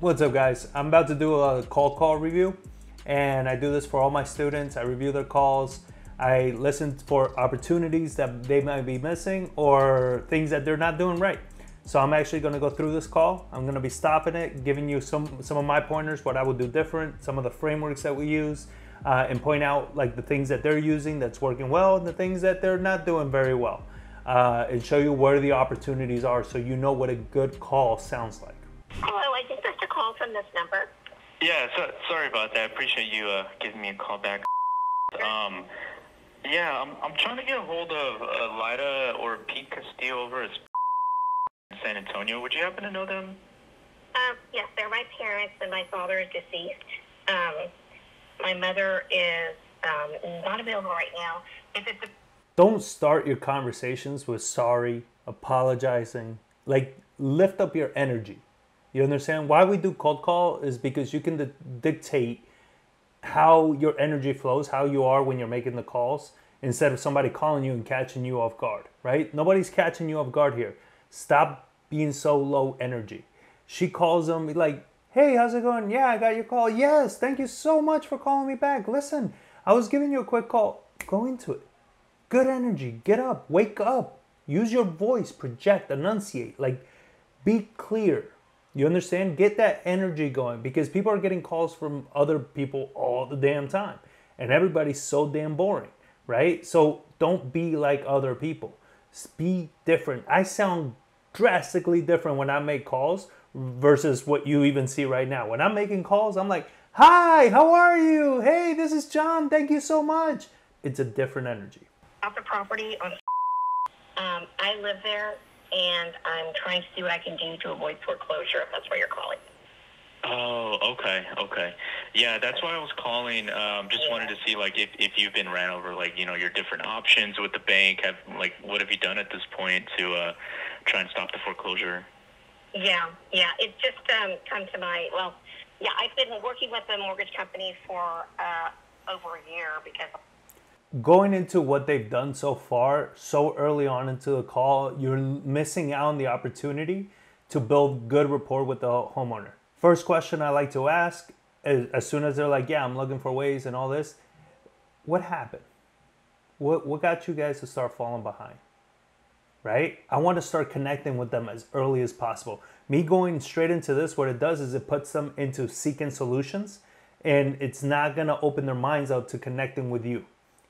What's up, guys? I'm about to do a cold call review, and I do this for all my students. I review their calls. I listen for opportunities that they might be missing or things that they're not doing right. So I'm actually going to go through this call. I'm going to be stopping it, giving you some of my pointers, what I would do different, some of the frameworks that we use, and point out like the things that they're using that's working well and the things that they're not doing very well, and show you where the opportunities are so you know what a good call sounds like. Hello, I just missed a call from this number. Yeah, sorry about that. Appreciate you giving me a call back. Yeah, I'm trying to get a hold of Lida or Pete Castillo over at San Antonio. Would you happen to know them? Yes, they're my parents, and my father is deceased. My mother is not available right now. Don't start your conversations with sorry, apologizing. Like, lift up your energy. You understand? Why we do cold call is because you can dictate how your energy flows, how you are when you're making the calls, instead of somebody calling you and catching you off guard, right? Nobody's catching you off guard here. Stop being so low energy. She calls them like, hey, how's it going? Yeah, I got your call. Yes, thank you so much for calling me back. Listen, I was giving you a quick call. Go into it. Good energy. Get up. Wake up. Use your voice. Project. Enunciate. Like, be clear. You understand? Get that energy going, because people are getting calls from other people all the damn time. And everybody's so damn boring, right? So don't be like other people. Be different. I sound drastically different when I make calls versus what you even see right now. When I'm making calls, I'm like, hi, how are you? Hey, this is John. Thank you so much. It's a different energy. Off the property on I live there, and I'm trying to see what I can do to avoid foreclosure, if that's where you're calling. Oh, okay. Yeah, that's why I was calling. Just wanted to see, like, if you've been ran over, like, you know, your different options with the bank. What have you done at this point to try and stop the foreclosure? Yeah. It's just come to my, I've been working with the mortgage company for over a year because... Going into what they've done so far, so early on into the call, you're missing out on the opportunity to build good rapport with the homeowner. First question I like to ask, as soon as they're like, yeah, I'm looking for ways and all this, what happened? What got you guys to start falling behind? Right? I want to start connecting with them as early as possible. Me going straight into this, what it does is it puts them into seeking solutions, and it's not going to open their minds out to connecting with you.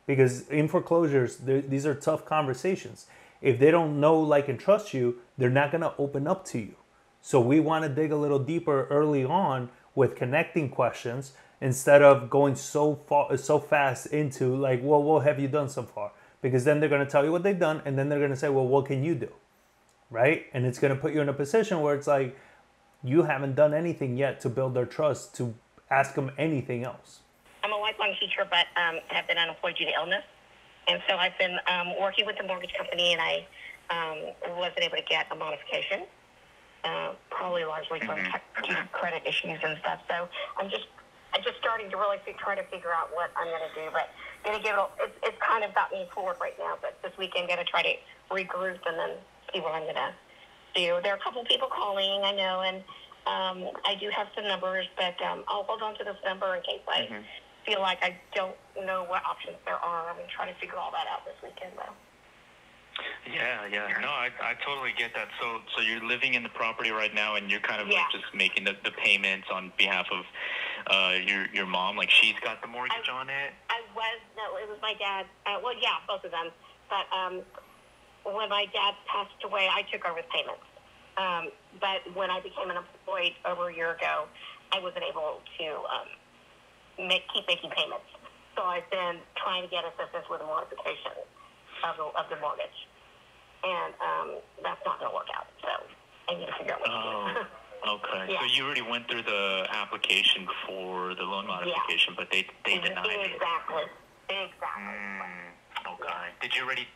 Because in foreclosures, these are tough conversations. If they don't know, like, and trust you, they're not going to open up to you. So we want to dig a little deeper early on with connecting questions instead of going so fast into like, well, what have you done so far? Because then they're going to tell you what they've done, and then they're going to say, well, what can you do? Right? And it's going to put you in a position where it's like, you haven't done anything yet to build their trust to ask them anything else. I'm a lifelong teacher, but have been unemployed due to illness. And so I've been working with the mortgage company, and I wasn't able to get a modification, probably largely from credit issues and stuff. So I'm just starting to really try to figure out what I'm going to do. But it's kind of got me forward right now. But this weekend, I'm going to try to regroup and then see what I'm going to do. There are a couple people calling, I know, and I do have some numbers, but I'll hold on to this number in case I feel like I don't know what options there are. I'm going to try to figure all that out this weekend, though. Yeah. No, I totally get that. So you're living in the property right now, and you're kind of like just making the payments on behalf of your mom. Like, she's got the mortgage on it? No, it was my dad. Both of them. But when my dad passed away, I took over the payments. But when I became unemployed over a year ago, I wasn't able to keep making payments. So I've been trying to get assistance with a modification of the mortgage. And that's not going to work out. So I need to figure out what to do. Okay. Yeah. So you already went through the application for the loan modification, but they denied it. Exactly. Okay. Did you already...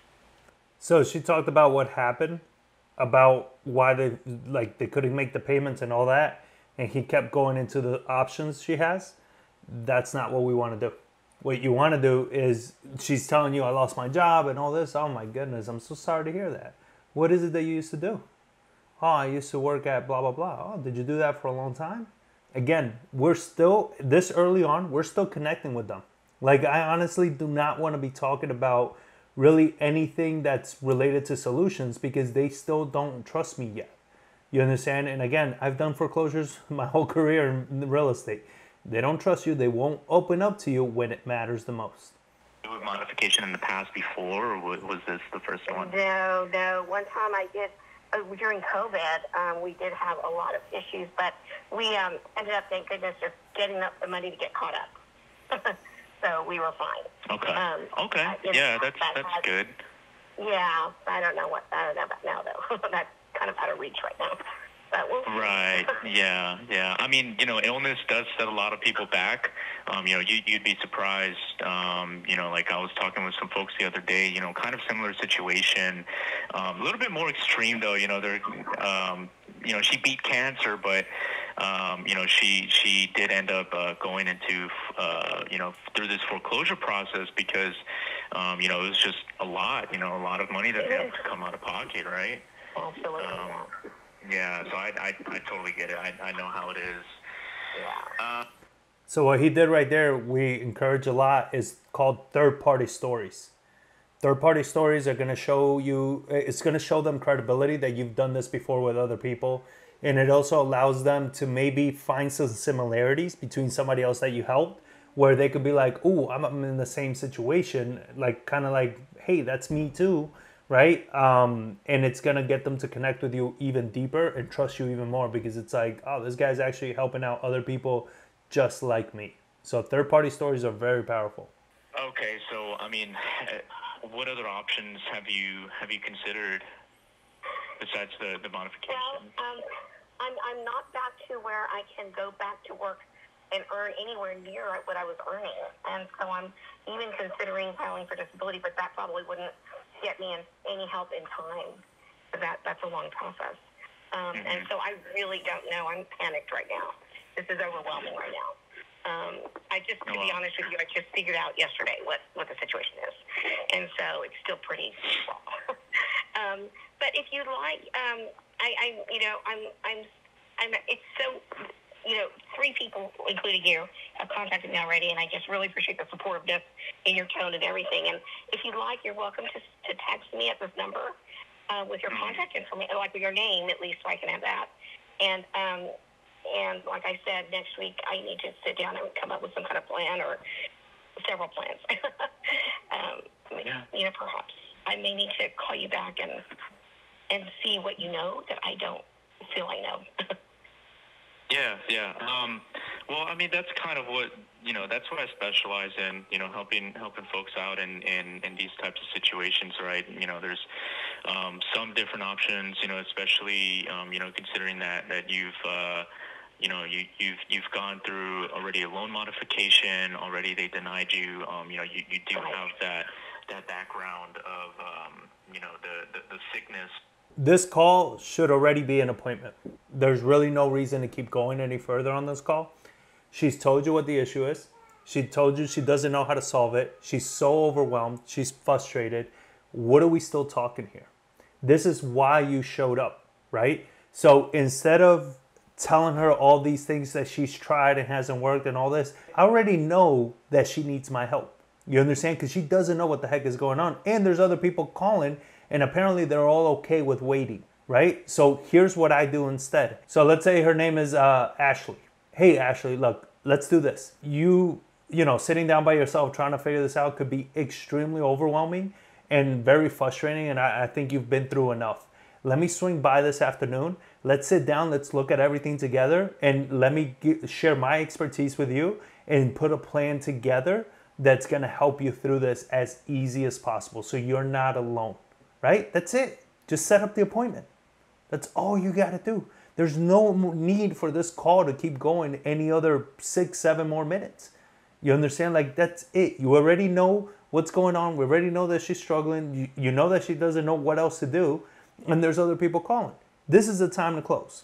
So she talked about what happened, about why they couldn't make the payments and all that, and he kept going into the options she has. That's not what we want to do. What you want to do is, she's telling you, I lost my job and all this. Oh my goodness, I'm so sorry to hear that. What is it that you used to do? Oh, I used to work at blah, blah, blah. Oh, did you do that for a long time? again, we're still, this early on, we're still connecting with them. Like, I honestly do not want to be talking about really anything that's related to solutions because they still don't trust me yet. You understand? And again, I've done foreclosures my whole career in real estate. They don't trust you. They won't open up to you when it matters the most. With modification in the past before, or was this the first one? No. One time I did, during COVID, we did have a lot of issues, but we ended up, thank goodness, just getting up the money to get caught up. So we were fine. Okay. Okay. Yeah, that's good. Yeah, I don't know about now though. That's kind of out of reach right now. But we'll see. Right. Yeah. I mean, illness does set a lot of people back. You'd be surprised. Like I was talking with some folks the other day. Kind of similar situation. A little bit more extreme though. They're, she beat cancer, but she did end up going into through this foreclosure process because it was just a lot. A lot of money that had to come out of pocket, right? Absolutely. Yeah, so I totally get it. I know how it is. Yeah. So what he did right there, we encourage a lot, is called third-party stories. Third-party stories are going to show you, it's going to show them credibility that you've done this before with other people. And it also allows them to maybe find some similarities between somebody else that you helped, where they could be like, "Ooh, I'm in the same situation," like kind of like, "Hey, that's me too." Right? And it's going to get them to connect with you even deeper and trust you even more because it's like, oh, this guy's actually helping out other people just like me. So third-party stories are very powerful. Okay, so I mean, what other options have you considered besides the modification? Well, I'm not back to where I can go back to work and earn anywhere near what I was earning. And so I'm even considering filing for disability, but that probably wouldn't get me any help in time. That's a long process. And so I really don't know. I'm panicked right now. This is overwhelming right now. To be honest with you, I just figured out yesterday what the situation is. And so it's still pretty small. But if you'd like, it's so, 3 people, including you, have contacted me already, and I just really appreciate the supportiveness in your tone and everything. And if you'd like, you're welcome to text me at this number with your contact information, like with your name at least, so I can have that. And like I said, next week I need to sit down and come up with some kind of plan or several plans. Perhaps I may need to call you back and see what you know that I don't feel I know. Yeah. Well, I mean, that's kind of what, that's what I specialize in, helping folks out in these types of situations, right? There's some different options, especially, considering that you've gone through already a loan modification, already they denied you, you do have that background of, the sickness. This call should already be an appointment. There's really no reason to keep going any further on this call. She's told you what the issue is. She told you she doesn't know how to solve it. She's so overwhelmed. She's frustrated. What are we still talking here? This is why you showed up, right? So instead of telling her all these things that she's tried and hasn't worked and all this, I already know that she needs my help. You understand? Because she doesn't know what the heck is going on. And there's other people calling, and apparently they're all okay with waiting, right? So here's what I do instead. So let's say her name is Ashley. Hey, Ashley, look, let's do this. You sitting down by yourself trying to figure this out could be extremely overwhelming and very frustrating, and I think you've been through enough. Let me swing by this afternoon. Let's sit down. Let's look at everything together, and let me share my expertise with you and put a plan together that's going to help you through this as easy as possible so you're not alone, right? That's it. Just set up the appointment. That's all you got to do. There's no need for this call to keep going any other 6-7 more minutes. You understand? Like, that's it. You already know what's going on. We already know that she's struggling. You know that she doesn't know what else to do. And there's other people calling. This is the time to close.